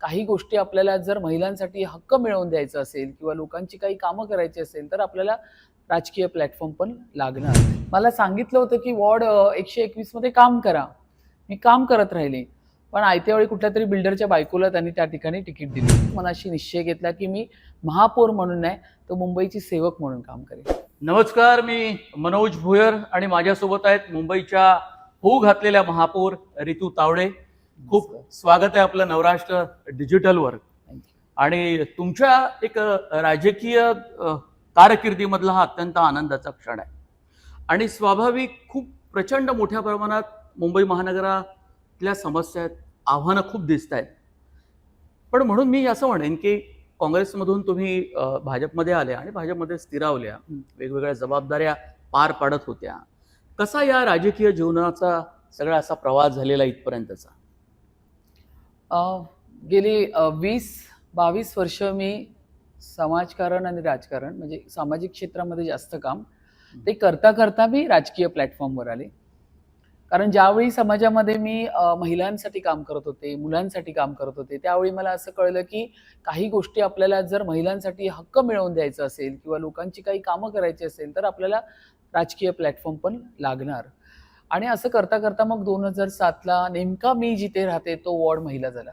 काही गोष्टी आपल्याला जर महिलांसाठी हक्क मिळवून द्यायचा असेल किंवा लोकांची काही कामं करायची असेल तर आपल्याला राजकीय प्लॅटफॉर्म पण लागणार. मला सांगितलं होतं की वॉर्ड 121 मध्ये काम करा. मी काम करत राहिले. पण आयत्या वेळी कुठल्यातरी बिल्डरच्या बायकोला त्यांनी त्या ठिकाणी तिकीट दिली. मनाशी निश्चय घेतला की मी महापौर म्हणून नाही तर मुंबईची सेवक म्हणून काम करेन. नमस्कार, मी मनोज भुयर आणि माझ्यासोबत आहेत मुंबईच्या होऊ घातलेल्या महापौर रितू तावडे. खूप स्वागत आहे आपलं नवराष्ट्र डिजिटलवर. आणि तुमच्या एक राजकीय कारकिर्दीमधला हा अत्यंत आनंदाचा क्षण आहे आणि स्वाभाविक खूप प्रचंड मोठ्या प्रमाणात मुंबई महानगरातल्या समस्या आहेत, आव्हानं खूप दिसत आहेत. पण म्हणून मी असं म्हणेन की काँग्रेसमधून तुम्ही भाजपमध्ये आले आणि भाजपमध्ये स्थिरावल्या, वेगवेगळ्या जबाबदाऱ्या पार पाडत होत्या. कसा या राजकीय जीवनाचा सगळा असा प्रवास झालेला इथपर्यंतचा? गेली 20-22 वर्ष मी समाजकारण आणि राजकारण म्हणजे सामाजिक क्षेत्रामध्ये जास्त काम ते करता करता मी राजकीय प्लॅटफॉर्मवर आले. कारण ज्यावेळी समाजामध्ये मी महिलांसाठी काम करत होते, मुलांसाठी काम करत होते, त्यावेळी मला असं कळलं की काही गोष्टी आपल्याला जर महिलांसाठी हक्क मिळवून द्यायचा असेल किंवा लोकांची काही कामं करायची असेल तर आपल्याला राजकीय प्लॅटफॉर्म पण लागणार. आणि असं करता करता मग 2007ला नेमका मी जिथे राहते तो वॉर्ड महिला झाला.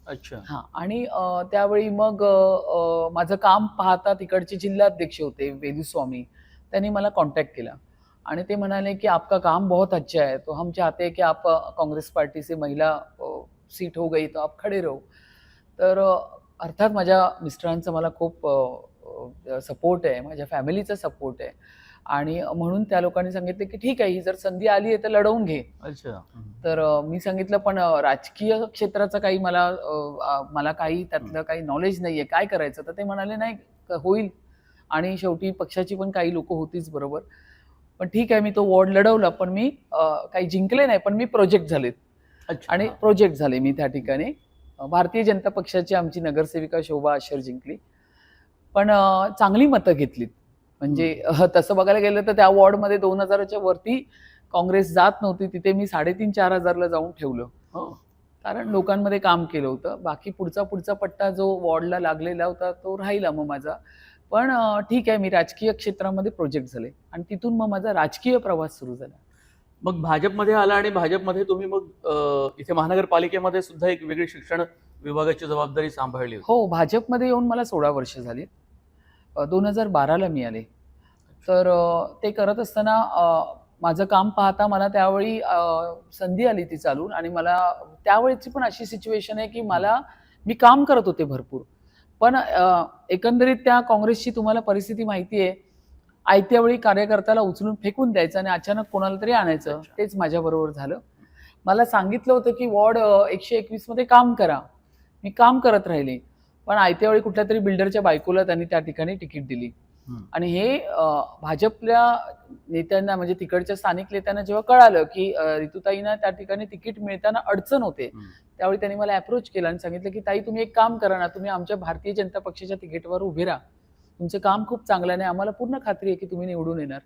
अच्छा. हां. आणि त्यावेळी मग माझं काम पाहता तिकडचे जिल्हाध्यक्ष होते वेदुस्वामी. त्यांनी मला कॉन्टॅक्ट केला आणि ते म्हणाले की आपका काम बहुत अच्छा है, तो हम चाहते हैं कि आप काँग्रेस पार्टी से महिला सीट हो गई तो आप खड़े रहो. तर अर्थात माझ्या मिस्टरांचा मला खूप सपोर्ट आहे, माझ्या फॅमिलीचा सपोर्ट आहे आणि म्हणून त्या लोकांनी सांगितलं की ठीक आहे, ही जर संधी आली आहे तर लढवून घे. अच्छा. तर मी सांगितलं पण राजकीय क्षेत्राचं काही मला काही त्यातलं काही नॉलेज नाहीये, काय करायचं? तर ते म्हणाले नाही होईल. आणि शेवटी पक्षाची पण काही लोक होतीच बरोबर. पण ठीक आहे, मी तो वॉर्ड लढवला, पण मी काही जिंकले नाही, पण मी प्रोजेक्ट झालेत. आणि प्रोजेक्ट झाले मी त्या ठिकाणी. भारतीय जनता पक्षाची आमची नगरसेविका शोभा आश्चर्य जिंकली, पण चांगली मतं घेतलीत. म्हणजे तसं बघायला गेलं तर त्या वॉर्डमध्ये 2000च्या वरती काँग्रेस जात नव्हती, तिथे मी 3,500-4 हजारला जाऊन ठेवलं. कारण लोकांमध्ये काम केलं होतं. बाकी पुढचा पट्टा जो वॉर्डला लागलेला होता तो राहिला मग माझा. पण ठीक आहे, मी राजकीय क्षेत्रामध्ये प्रोजेक्ट झाले आणि तिथून मग माझा राजकीय प्रवास सुरू झाला. मग भाजपमध्ये आला आणि भाजपमध्ये तुम्ही मग इथे महानगरपालिकेमध्ये सुद्धा एक वेगळी शिक्षण विभागाची जबाबदारी सांभाळली होती. हो, भाजपमध्ये येऊन मला 16 वर्ष झाली. 2012ला मी आले. तर ते करत असताना माझं काम पाहता मला त्यावेळी संधी आली ती चालून आणि मला त्यावेळेची पण अशी सिच्युएशन आहे की मी काम करत होते भरपूर. पण एकंदरीत त्या काँग्रेसची तुम्हाला परिस्थिती माहिती आहे. आयत्या वेळी कार्यकर्त्याला उचलून फेकून द्यायचं आणि अचानक कोणाला तरी आणायचं. तेच माझ्याबरोबर झालं. मला सांगितलं होतं की वॉर्ड 121 मध्ये काम करा. मी काम करत राहिले. पण आयत्या वेळी कुठल्यातरी बिल्डरच्या बायकोला त्यांनी त्या ठिकाणी तिकीट दिली. आणि हे भाजपल्या नेत्यांना म्हणजे तिकडच्या स्थानिक नेत्यांना जेव्हा कळालं की रितुताईंना त्या ठिकाणी तिकीट मिळताना अडचण होते, त्यावेळी त्यांनी मला अप्रोच केला आणि सांगितलं की ताई तुम्ही एक काम करा ना, तुम्ही आमच्या भारतीय जनता पक्षाच्या तिकीटवर उभे राहा. तुमचं काम खूप चांगलं आहे, आम्हाला पूर्ण खात्री आहे की तुम्ही निवडून येणार.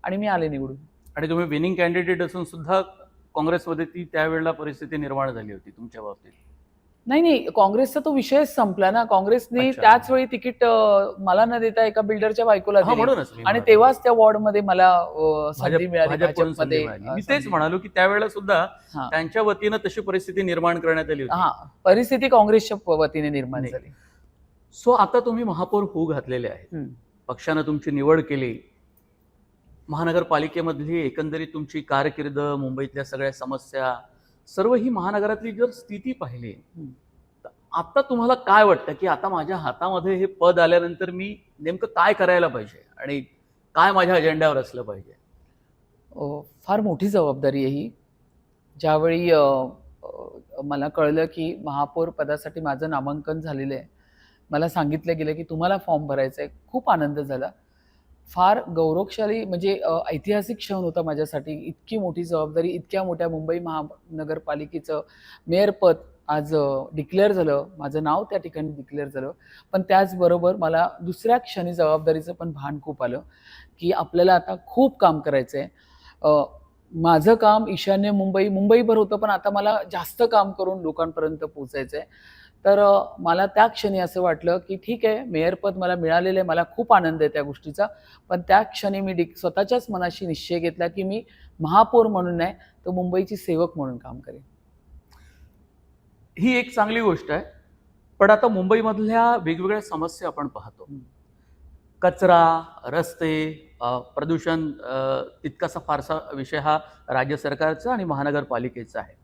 आणि मी आले निवडून. आणि तुम्ही विनिंग कॅन्डिडेट असून सुद्धा काँग्रेसमध्ये ती त्यावेळेला परिस्थिती निर्माण झाली होती तुमच्या बाबतीत? नाही, काँग्रेसचा तो विषयच संपला ना. काँग्रेसने त्याच वेळी तिकीट मला न देता एका बिल्डरच्या बायकोला दिली आणि तेव्हाच त्या वॉर्डमध्ये मला संधी मिळाली भाजपमध्ये. मी तेच म्हणालो की त्यावेळेला सुद्धा त्यांच्या वतीनं तशी परिस्थिती निर्माण करण्यात आली होती. हां, परिस्थिती काँग्रेसच्या वतीने निर्माण झाली. सो आता तुम्ही महापौर होऊ घातलेले आहेत, पक्षानं तुमची निवड केली. महानगरपालिकेमधली एकंदरीत तुमची कारकीर्द, मुंबईतल्या सगळ्या समस्या, सर्व ही महानगरातली जर स्थिती पाहिली तर आता तुम्हाला काय वाटतं की आता माझ्या हातामध्ये हे पद आल्यानंतर मी नेमकं काय करायला पाहिजे आणि काय माझ्या अजेंड्यावर असलं पाहिजे? फार मोठी जबाबदारी आहे ही. ज्यावेळी मला कळलं की महापौर पदासाठी माझं नामांकन झालेलं आहे, मला सांगितलं गेलं की तुम्हाला फॉर्म भरायचा आहे. खूप आनंद झाला. फार गौरवशाली म्हणजे ऐतिहासिक क्षण होता माझ्यासाठी. इतकी मोठी जबाबदारी, इतक्या मोठ्या मुंबई महानगरपालिकेचं मेयरपद आज डिक्लेअर झालं. माझं नाव त्या ठिकाणी डिक्लेअर झालं. पण त्याचबरोबर मला दुसऱ्या क्षणी जबाबदारीचं पण भान खूप आलं की आपल्याला आता खूप काम करायचं आहे. माझं काम ईशान्य मुंबईभर होतं, पण आता मला जास्त काम करून लोकांपर्यंत पोहोचायचं आहे. तर मला त्या क्षणी असं वाटलं की ठीक आहे, मेयरपद मला मिळालेलं आहे, मला खूप आनंद आहे त्या गोष्टीचा. पण त्या क्षणी मी स्वतःच्याच मनाशी निश्चय घेतला की मी महापौर म्हणून नाही, तर मुंबईची सेवक म्हणून काम करेन. ही एक चांगली गोष्ट आहे. पण आता मुंबईमधल्या वेगवेगळ्या समस्या आपण पाहतो. कचरा, रस्ते, प्रदूषण, तितकासा फारसा विषय हा राज्य सरकारचा आणि महानगरपालिकेचा आहे.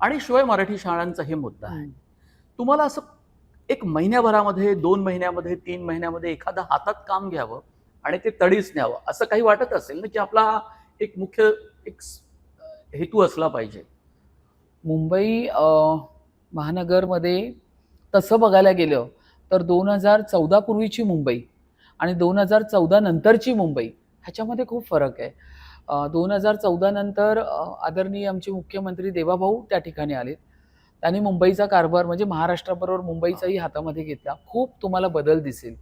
आणि शिवाय मराठी शाळांचाही मुद्दा आहे. तुम्हाला असं एक महिन्याभरामध्ये, 2 महिन्यामध्ये, 3 महिन्यामध्ये एखादं हातात काम घ्यावं आणि ते तडीच न्यावं, असं काही वाटत असेल ना, की आपला हा एक मुख्य एक हेतू असला पाहिजे? मुंबई महानगरमध्ये तसं बघायला गेलं तर 2014 पूर्वीची मुंबई आणि 2014 नंतरची मुंबई ह्याच्यामध्ये खूप फरक आहे. 2014 नंतर आदरणीय आमचे मुख्यमंत्री देवाभाऊ त्या ठिकाणी आलेत. त्यांनी मुंबईचा कारभार म्हणजे महाराष्ट्राबरोबर मुंबईचाही हातामध्ये घेतला. खूप तुम्हाला बदल दिसेल.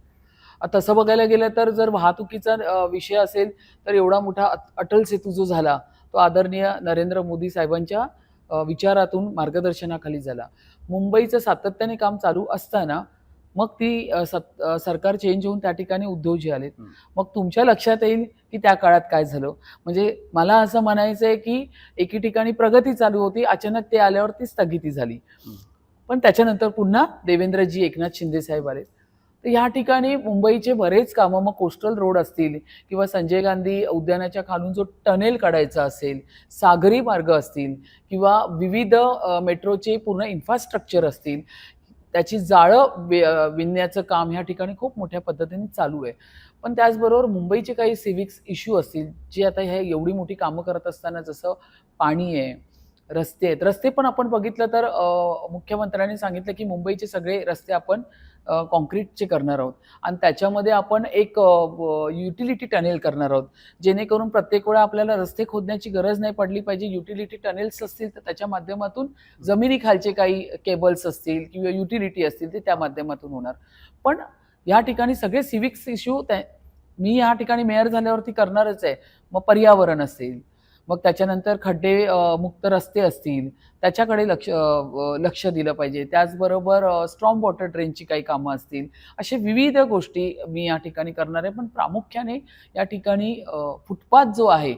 तसं बघायला गेलं तर जर वाहतुकीचा विषय असेल तर एवढा मोठा अटल सेतू जो झाला तो आदरणीय नरेंद्र मोदी साहेबांच्या विचारातून मार्गदर्शनाखाली झाला. मुंबईचं सातत्याने काम चालू असताना मग ती सरकार चेंज होऊन त्या ठिकाणी उद्धवजी आलेत. मग तुमच्या लक्षात येईल की त्या काळात काय झालं. म्हणजे मला असं म्हणायचं आहे की एके ठिकाणी प्रगती चालू होती, अचानक ते आल्यावर ती स्थगिती झाली. पण त्याच्यानंतर पुन्हा देवेंद्रजी एकनाथ शिंदे साहेब आले. तर ह्या ठिकाणी मुंबईचे बरेच कामं, मग कोस्टल रोड असतील किंवा संजय गांधी उद्यानाच्या खालून जो टनेल काढायचा असेल, सागरी मार्ग असतील किंवा विविध मेट्रोचे पूर्ण इन्फ्रास्ट्रक्चर असतील, त्याची जाळं विणण्याचं काम ह्या ठिकाणी खूप मोठ्या पद्धतीने चालू आहे. पण त्याचबरोबर मुंबईचे काही सिव्हिक्स इश्यू असतील, जे आता हे एवढी मोठी कामं करत असताना, जसं पाणी आहे, रस्ते आहेत. रस्ते पण आपण बघितलं तर मुख्यमंत्र्यांनी सांगितलं की मुंबईचे सगळे रस्ते आपण कॉन्क्रीटचे करणार आहोत आणि त्याच्यामध्ये आपण एक युटिलिटी टनेल करणार आहोत, जेणेकरून प्रत्येक वेळा आपल्याला रस्ते खोदण्याची गरज नाही पडली पाहिजे. युटिलिटी टनेल्स असतील तर त्याच्या माध्यमातून जमिनीखालचे काही केबल्स असतील किंवा युटिलिटी असतील ते त्या माध्यमातून होणार. पण या ठिकाणी सगळे सिव्हिक्स इश्यू मी या ठिकाणी मेयर झाल्यावरती करणारच आहे. मग पर्यावरण असेल, मग त्याच्यानंतर खड्डे मुक्त रस्ते असतील, त्याच्याकडे लक्ष दिलं पाहिजे. त्याचबरोबर स्ट्रॉम वॉटर ड्रेनची काही कामं असतील, असे विविध गोष्टी मी या ठिकाणी करणार आहे. पण प्रामुख्याने या ठिकाणी फुटपाथ जो आहे,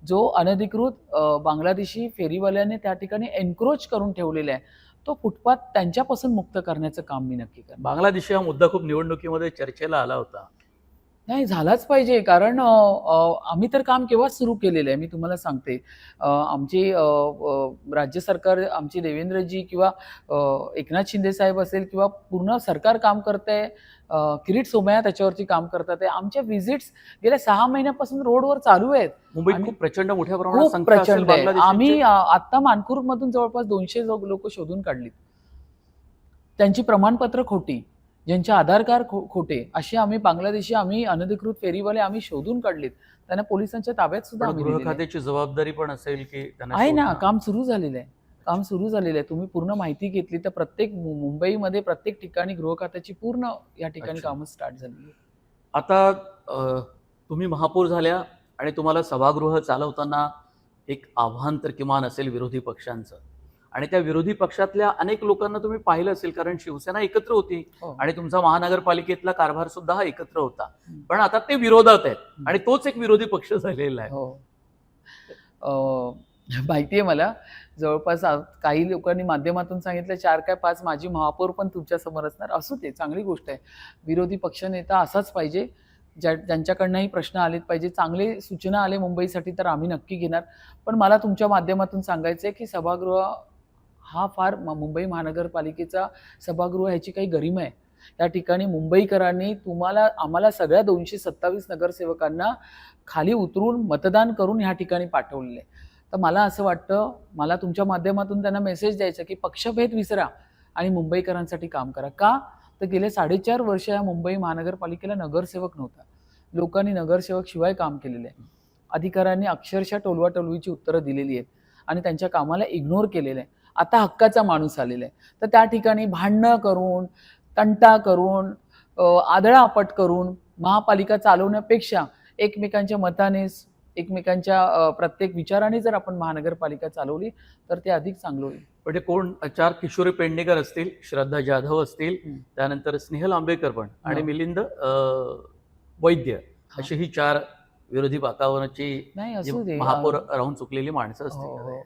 जो अनधिकृत बांगलादेशी फेरीवाल्याने त्या ठिकाणी एन्क्रोच करून ठेवलेला आहे, तो फुटपाथ त्यांच्यापासून मुक्त करण्याचं काम मी नक्की करणार. बांगलादेशी हा मुद्दा खूप निवडणुकीमध्ये चर्चेला आला होता. नाही, झालाच पाहिजे. कारण आम्ही तर काम केव्हाच सुरू केलेलं आहे. मी तुम्हाला सांगते, आमची राज्य सरकार, आमची देवेंद्रजी किंवा एकनाथ शिंदे साहेब असेल किंवा पूर्ण सरकार काम करतंय. किरीट सोमय्या त्याच्यावरती काम करतात आहे. आमच्या व्हिजिट्स गेल्या 6 महिन्यापासून रोडवर चालू आहेत. मुंबईत खूप प्रचंड मोठ्या प्रमाणात खूप संख्या असेल प्रचंड आहे. बांगलादेशींची. आम्ही आता मानखुर्दमधून जवळपास 200 लोक शोधून काढलीत. त्यांची प्रमाणपत्र खोटी, ज्यांचे आधार कार्ड खोटे, असे आम्ही बांगलादेशी, आम्ही अनधिकृत फेरीवाले आम्ही शोधून काढलेत. त्यांना पोलिसांच्या ताब्यात सुद्धा आम्ही गृह दिलेले आहे. खात्याची जबाबदारी पण असेल की त्यांना आहे ना, शोधणं? काम सुरू झालेलं आहे. काम सुरू झालेलं आहे. तुम्ही पूर्ण माहिती घेतली तर प्रत्येक मुंबईमध्ये प्रत्येक ठिकाणी गृह खात्याची पूर्ण या ठिकाणी अच्छा. कामं स्टार्ट झालेली आहेत. आता तुम्ही महापौर झाल्या आणि तुम्हाला सभागृह चालवताना एक आव्हान तर किमान असेल विरोधी पक्षांचं, आणि त्या विरोधी पक्षातल्या अनेक लोकांना तुम्ही पाहिलं असेल, कारण शिवसेना एकत्र होती हो. आणि तुमचा महानगरपालिकेतला कारभार सुद्धा हा एकत्र होता. पण आता ते विरोधात आहेत आणि तोच एक विरोधी पक्ष झालेला आहे. हो. माहिती आहे मला. जवळपास काही लोकांनी माध्यमातून सांगितलं 4 काय 5 माजी महापौर पण तुमच्या समोर असणार. असू दे, चांगली गोष्ट आहे. विरोधी पक्षनेता असाच पाहिजे, ज्यांच्याकडनंही प्रश्न आलेत पाहिजे. चांगले सूचना आले मुंबईसाठी तर आम्ही नक्की घेणार. पण मला तुमच्या माध्यमातून सांगायचं आहे की सभागृह हा फार मुंबई महानगरपालिकेचा सभागृह ह्याची काही गरिमा आहे. या ठिकाणी मुंबईकरांनी आम्हाला सगळ्या 227 नगरसेवकांना खाली उतरून मतदान करून ह्या ठिकाणी पाठवलेलं आहे. तर मला असं वाटतं, मला तुमच्या माध्यमातून त्यांना मेसेज द्यायचा की पक्षभेद विसरा आणि मुंबईकरांसाठी काम करा. का तर गेले 4.5 वर्ष या मुंबई महानगरपालिकेला नगरसेवक नव्हता. लोकांनी नगरसेवक शिवाय काम केलेलं आहे. अधिकाऱ्यांनी अक्षरशः टोलवाटोलवीची उत्तरं दिलेली आहेत आणि त्यांच्या कामाला इग्नोर केलेलं आहे. आता हक्काचा माणूस आलेला आहे. तर त्या ठिकाणी भांडणं करून, तंटा करून, आदळापट करून महापालिका चालवण्यापेक्षा एकमेकांच्या मताने एकमेकांच्या प्रत्येक विचाराने जर आपण महानगरपालिका चालवली तर ते अधिक चांगलं होईल. म्हणजे कोण 4 किशोरी पेडणेकर असतील, श्रद्धा जाधव असतील, त्यानंतर स्नेहल आंबेकर पण आणि मिलिंद वैद्य, अशी ही 4 विरोधी बाकावरची नाही असू दे. महापौर राहून चुकलेली माणसं असतील.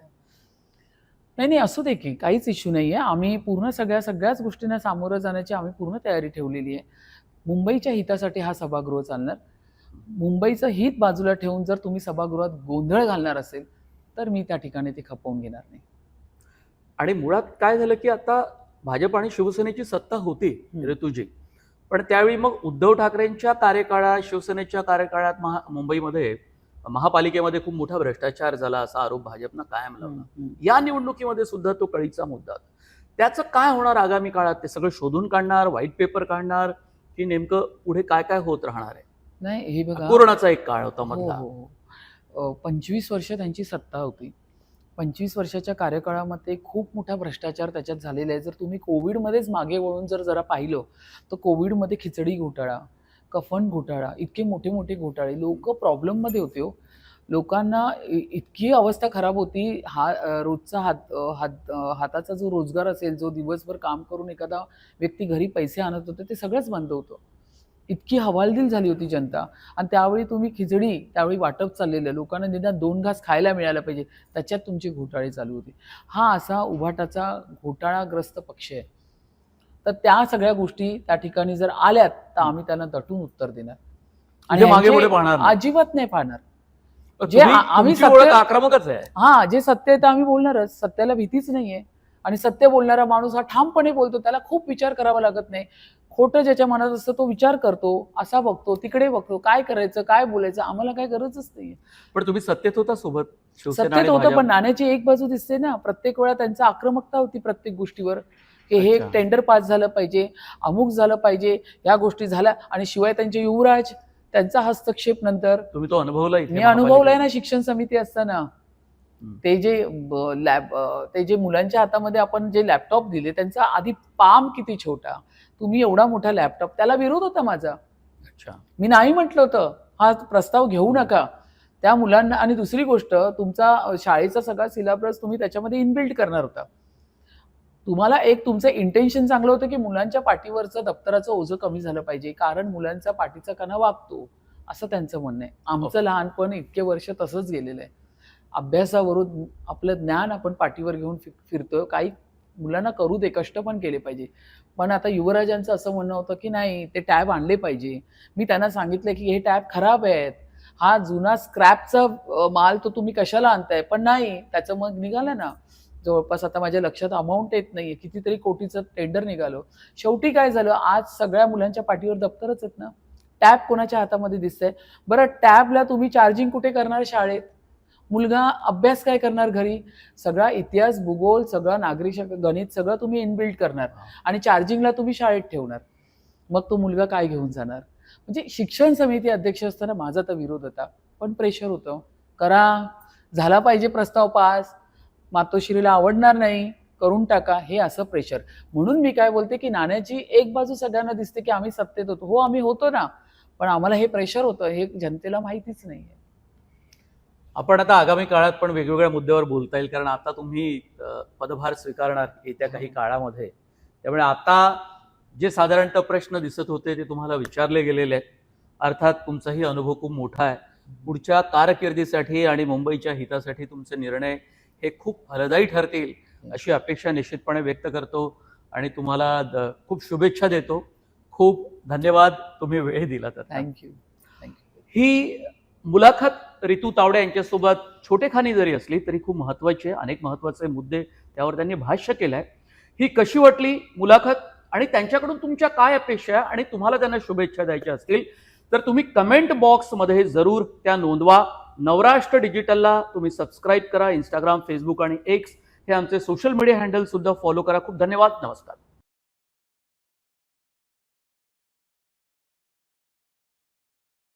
नाही असू दे की काहीच इश्यू नाहीये. आम्ही पूर्ण सगळ्याच गोष्टींना सामोरं जाण्याची आम्ही पूर्ण तयारी ठेवलेली आहे. मुंबईच्या हितासाठी हा सभागृह चालणार. मुंबईचं हित बाजूला ठेवून जर तुम्ही सभागृहात गोंधळ घालणार असेल तर मी त्या ठिकाणी ते खपवून घेणार नाही. आणि मुळात काय झालं की आता भाजप आणि शिवसेनेची सत्ता होती ऋतुजी, पण त्यावेळी मग उद्धव ठाकरेंच्या कार्यकाळात, शिवसेनेच्या कार्यकाळात मुंबईमध्ये महापालिकेमध्ये खूप मोठा भ्रष्टाचार झाला असा आरोप भाजपनं कायम लावला. या निवडणुकीमध्ये सुद्धा तो कळीचा मुद्दा. त्याचं काय होणार आगामी काळात? ते सगळं शोधून काढणार, व्हाईट पेपर काढणार, की नेमकं पुढे काय काय होत राहणार आहे? नाही हे बघा, कोरोनाचा एक काळ होता मधला. 25 वर्ष त्यांची सत्ता होती. 25 वर्षाच्या कार्यकाळामध्ये खूप मोठा भ्रष्टाचार त्याच्यात झालेला आहे. जर तुम्ही कोविडमध्येच मागे वळून जर पाहिलं तर कोविडमध्ये खिचडी घोटाळा, कफन घोटाळा, इतके मोठे मोठे घोटाळे, लोक प्रॉब्लेममध्ये होते हो. लोकांना इतकी अवस्था खराब होती. रोजचा हाताचा जो रोजगार असेल, जो दिवसभर काम करून एखादा व्यक्ती घरी पैसे आणत होते, ते सगळंच बंद होतं. इतकी हवालदिल झाली होती जनता. आणि त्यावेळी तुम्ही खिचडी त्यावेळी वाटप चाललेलं, लोकांना निदान 2 घास खायला मिळायला पाहिजे, त्याच्यात तुमची घोटाळे चालू होते. हा असा उभाटाचा घोटाळाग्रस्त पक्ष आहे. तर त्या सगळ्या गोष्टी त्या ठिकाणी जर आल्यात तर आम्ही त्यांना दटून उत्तर देणार आणि मागे पुढे पाहणार नाही. अजिबात नाही पाहणार. जे आम्ही आक्रमकच आहे. जे सत्य आहे तर आम्ही बोलणारच. सत्याला भीतीच नाहीये. आणि सत्य बोलणारा माणूस हा ठामपणे बोलतो. त्याला खूप विचार करावा लागत नाही. खोटं ज्याच्या मनात असतं तो विचार करतो, असा बघतो, तिकडे बघतो, काय करायचं, काय बोलायचं, आम्हाला काय गरजच नाहीये. पण तुम्ही सत्तेत होता सोबत, सत्तेत होतं, पण नाण्याची एक बाजू दिसते ना. प्रत्येक वेळा त्यांची आक्रमकता होती प्रत्येक गोष्टीवर, की हे टेंडर पास झालं पाहिजे, अमुक झालं पाहिजे, या गोष्टी झाल्या. आणि शिवाय त्यांचे युवराज, त्यांचा हस्तक्षेप नंतर तुम्ही तो अनुभवलाय? मी अनुभवलाय ना. शिक्षण समिती असताना ते जे मुलांच्या हातामध्ये आपण जे लॅपटॉप दिले, त्यांचा आधी पाम किती छोटा, तुम्ही एवढा मोठा लॅपटॉप, त्याला विरोध होता माझा. मी नाही म्हटलं होतं हा प्रस्ताव घेऊ नका त्या मुलांना. आणि दुसरी गोष्ट, तुमचा शाळेचा सगळा सिलेबस तुम्ही त्याच्यामध्ये इनबिल्ट करणार होता. तुम्हाला एक तुमचं इंटेन्शन चांगलं होतं की मुलांच्या पाठीवरचं दप्तराचं ओझं कमी झालं पाहिजे, कारण मुलांचा पाठीचा कणा वागतो, असं त्यांचं म्हणणं आहे. आमचं लहानपण इतके वर्ष तसंच गेलेलं आहे. अभ्यासावरून आपलं ज्ञान आपण पाठीवर घेऊन फिरतोय. काही मुलांना करू दे, कष्ट पण केले पाहिजे. पण आता युवराजांचं असं म्हणणं होतं की नाही, ते टॅब आणले पाहिजे. मी त्यांना सांगितलं की हे टॅब खराब आहेत, हा जुना स्क्रॅपचा माल तो तुम्ही कशाला आणताय. पण नाही, त्याचं मग निघालं ना जवळपास, आता माझ्या लक्षात अमाऊंट येत नाहीये, कितीतरी कोटीचं टेंडर निघालं. शेवटी काय झालं, आज सगळ्या मुलांच्या पाठीवर दप्तरच आहेत ना. टॅब कोणाच्या हातामध्ये दिसतंय? बरं, टॅबला तुम्ही चार्जिंग कुठे करणार शाळेत? मुलगा अभ्यास काय करणार घरी? सगळा इतिहास, भूगोल, सगळं नागरिक गणित सगळं तुम्ही इनबिल्ट करणार आणि चार्जिंगला तुम्ही शाळेत ठेवणार. मग तो मुलगा काय घेऊन जाणार? म्हणजे शिक्षण समिती अध्यक्ष असताना माझा तर विरोध होता, पण प्रेशर होतं, करा, झाला पाहिजे प्रस्ताव पास, मातोश्रीला आवडणार नाही, करून टाका, हे असं प्रेशर. म्हणून मी काय बोलते की नाण्याची एक बाजू सगळ्यांना दिसते की आम्ही सत्तेत होतो. हो, आम्ही होतो ना, पण आम्हाला हे प्रेशर होतं, हे जनतेला माहितीच नाहीये. आपण आता आगामी काळात पण वेगवेगळ्या मुद्द्यावर बोलता येईल, कारण आता तुम्ही पदभार स्वीकारणार येत्या काही काळामध्ये. त्यामुळे आता जे साधारणतः प्रश्न दिसत होते ते तुम्हाला विचारले गेलेले आहेत. अर्थात तुमचाही अनुभव खूप मोठा आहे. पुढच्या कारकिर्दीसाठी आणि मुंबईच्या हितासाठी तुमचे निर्णय हे खूप फलदायी ठरतील अशी अपेक्षा निश्चितपणे व्यक्त करतो आणि तुम्हाला खूप शुभेच्छा देतो. खूप धन्यवाद, तुम्ही वेळ दिला. तर थँक्यू. ही मुलाखत रितू तावडे यांच्यासोबत छोटेखानी जरी असली तरी खूप महत्त्वाची आहे. अनेक महत्त्वाचे मुद्दे त्यावर त्यांनी भाष्य केलंय. ही कशी वाटली मुलाखत आणि त्यांच्याकडून तुमच्या काय अपेक्षा आहे आणि तुम्हाला त्यांना शुभेच्छा द्यायच्या असतील तर तुम्ही कमेंट बॉक्समध्ये जरूर त्या नोंदवा. नवराष्ट्र डिजिटलला तुम्ही सबस्क्राईब करा. इंस्टाग्राम, फेसबुक आणि एक्स हे आमचे सोशल मीडिया हँडल सुद्धा फॉलो करा. खूप धन्यवाद. नमस्कार.